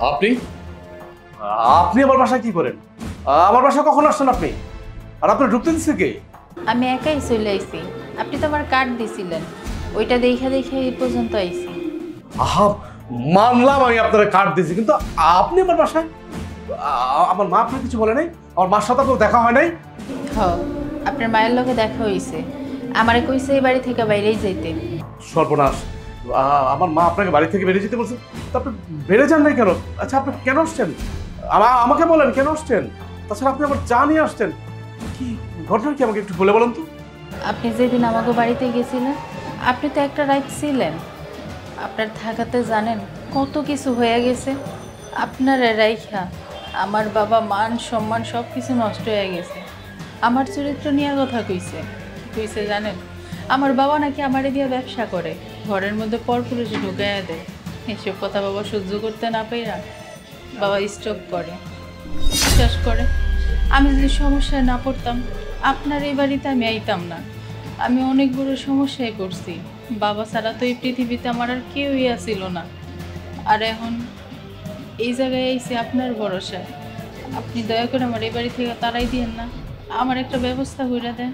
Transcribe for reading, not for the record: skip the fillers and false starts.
আপনি আপনি আমার বাসায় কি করেন? আমার বাসায় কখন আসছেন আপনি? আর আপনি ঢুকতে দিচ্ছে কে? আমি একাই চলে আইছি। আপনি তো আমার কার্ড দিছিলেন, ওইটা দেখা দেখে এই পর্যন্ত আইছি। আহা, মানলাম আমি আপনার কার্ড দিয়েছি, কিন্তু আপনি আমার বাসায়? আমার মা আপনার কিছু বলে নাই? আমার মার সাথে আপনার দেখা হয় নাই? হ, আপনার মায়ের লগে দেখা হইছে। আমারে কইছে এই বাড়ি থেকে বাইরেই যাইতে। সর্বনাশ! আমার মা আপনাকে বাড়ি থেকে বেরিয়ে যেতে বলছে, তা আপনি বেড়ে যান নাই কেন? আচ্ছা, আপনি কেন আসছেন? আমাকে বলেন কেন আসছেন? তাছাড়া আপনি আবার চা নিয়ে আসছেন কি? ঘটনা কি আমাকে একটু বলে বলেন তো। আপনি যেদিন আমাকে বাড়িতে গেছিলেন, আপনি তো একটা রাত ছিলেন। আপনার থাকাতে জানেন কত কিছু হয়ে গেছে। আপনার রাইখা আমার বাবা মান সম্মান সব কিছু নষ্ট হয়ে গেছে। আমার চরিত্র নিয়ে কথা কইছে কইছে জানেন, আমার বাবা নাকি আমারে দিয়ে ব্যবসা করে, ঘরের মধ্যে পরপুরুষে ঢুকাইয়া দেয়। এসব কথা বাবা সহ্য করতে না পাইরা বাবা স্ট্রোক করে। বিশ্বাস করে, আমি যদি সমস্যায় না পড়তাম আপনার এই বাড়িতে আমি আইতাম না। আমি অনেক বড় সমস্যায় পড়ছি। বাবা ছাড়া তো এই পৃথিবীতে আমার আর কেউই আসিল না। আর এখন এই জায়গায় আইসি আপনার ভরসায়। আপনি দয়া করে আমার এই বাড়ি থেকে তাড়াই দিয়েন না, আমার একটা ব্যবস্থা করে দেন।